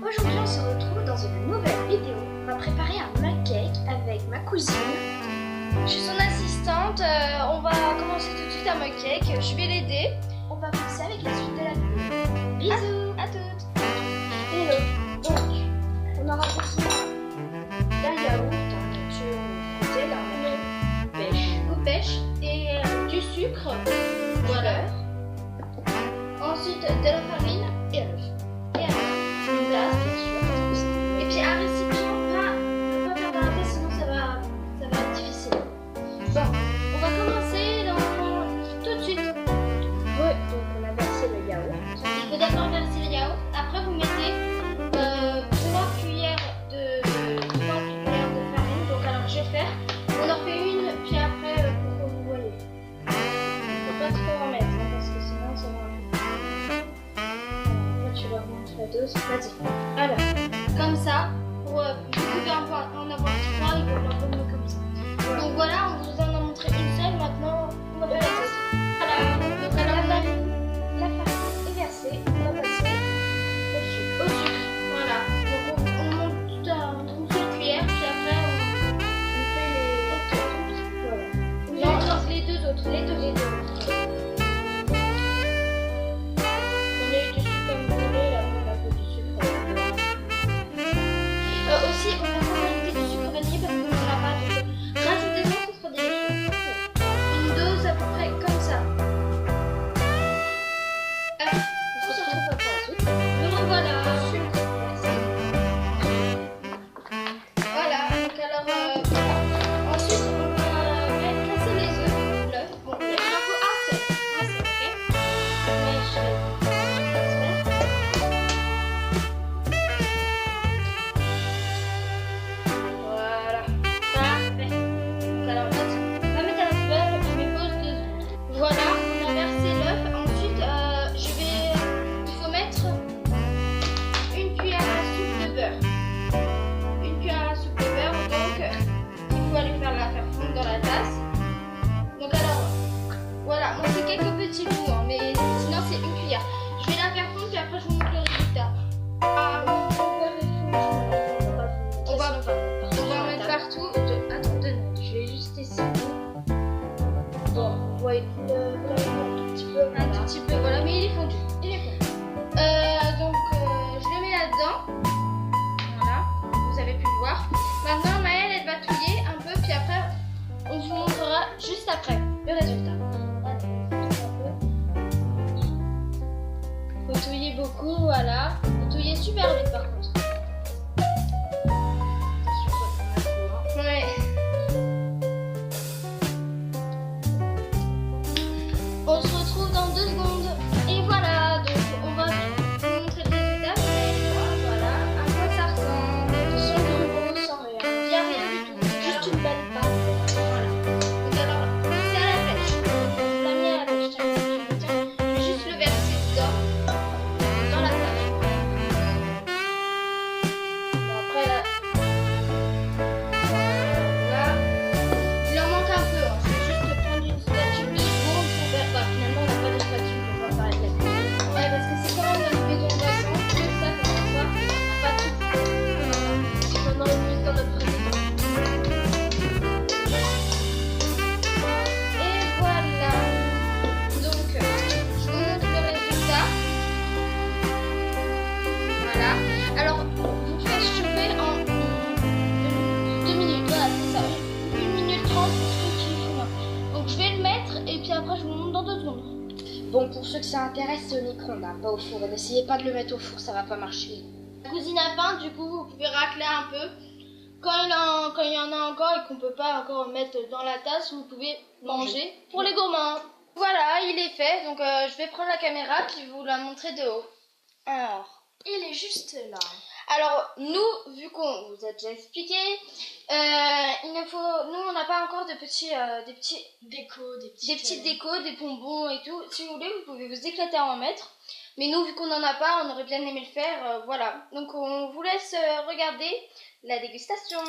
Aujourd'hui on se retrouve dans une nouvelle vidéo. On va préparer un mug cake avec ma cousine. Je suis son assistante, on va commencer tout de suite un mug cake, je vais l'aider. On va commencer avec la suite de la vidéo. Bisous À toutes. Hello. Donc, on aura besoin d'un yaourt, d'un côté, Ou pêche et du sucre, voilà. Ensuite de la farine et un œuf. et Une tasse, bien sûr. Et puis un récipient, pas faire dans la tasse, sinon ça va être difficile. Bon, on va commencer tout de suite. Ouais, donc on a versé le yaourt. Il faut d'abord verser le yaourt, après vous mettez 3 cuillères de farine. Donc alors je vais faire, on en fait une, puis après pour que vous voyez. Faut pas trop en mettre, hein, parce que sinon ça va. Après tu leur montres la dose. Vas-y. Alors, comme ça, pour vous pouvez en avoir 3, il faut leur donner comme ça. Voilà. Donc voilà, on vous en a montré une seule, maintenant on va faire la deuxième. Voilà, donc alors La farine est versée. On va passer au sucre. au sucre, voilà. Donc on monte tout à une seule cuillère, puis après On fait les... Voilà. non, les deux autres. On met du sucre comme vous voulez, là on a fait du sucre. Aussi, on va rajouter du sucre vanillé parce qu'on n'aura pas de rajoutez-en, ce sera délicieux. Une dose à peu près comme ça. On se retrouve après ensuite. Me revoilà. Sucre. Voilà, donc alors voilà. Ensuite, on va casser les œufs. L'œuf, bon, il en faut un seul, ok? Mais je vais voilà, parfait. Donc alors, on va mettre à la poubelle, on met pause 2 secondes. Voilà, on a versé l'œuf. Ensuite, il faut mettre une cuillère à soupe de beurre. Une cuillère à soupe de beurre, donc il faut aller la faire fondre dans la tasse. Donc alors, voilà, moi c'est quelques petits bouts, hein, mais sinon c'est une cuillère. Je vais la faire fondre, puis après je vous montre le résultat. On va en mettre partout. Attends, je vais juste essayer. Bon, vous voyez, vous l'avez fait un tout petit peu. Un tout petit peu, voilà, mais il est fondu. Donc je le mets là-dedans. Voilà, vous avez pu le voir. Maintenant Maëlle elle va touiller un peu, puis après on vous montrera juste après le résultat. Faut touiller beaucoup, voilà. Faut touiller super vite par contre. Ouais. On se retrouve dans 2 secondes. Et voilà, donc on va vous montrer le résultat. Vous allez voir, voilà, à quoi ça ressemble. Sans grumeaux, sans rien. Il n'y a rien du tout. Juste une belle pâte. Voilà. Donc alors, c'est à la pêche. Je l'ai mis à la pêche. Tiens, je vais juste le verser dedans, dans la tâche. Bon, après là, voilà. Il en manque un peu. Hein. Je vais juste prendre une spatule de seconde pour faire. Bah, finalement, on n'a pas de spatule pour pouvoir faire avec la. Ouais, parce que c'est quand même dans une maison voisine. Comme ça, comme ça, on n'a pas tout. Pendant le plus dans notre maison. Et voilà. Donc, je vous montre le résultat. Voilà. Alors, vous faites chauffer en 2 minutes. Voilà, c'est ça. 1 minute 30 pour ceux qui fument. Donc, je vais le mettre et puis après, je vous montre dans 2 secondes. Bon, pour ceux que ça intéresse, c'est au micro-ondes, hein, pas au four. N'essayez pas de le mettre au four, ça va pas marcher. La cousine a faim, du coup, vous pouvez racler un peu. Quand il y en a encore et qu'on peut pas encore mettre dans la tasse, vous pouvez manger pour les gourmands. Voilà, il est fait. Donc, je vais prendre la caméra puis vous la montrer de haut. Alors. Il est juste là. Alors, nous, vu qu'on vous a déjà expliqué, nous, on n'a pas encore des petites décos, des bonbons et tout. Si vous voulez, vous pouvez vous éclater à en mettre. Mais nous, vu qu'on n'en a pas, on aurait bien aimé le faire, voilà. Donc, on vous laisse regarder la dégustation.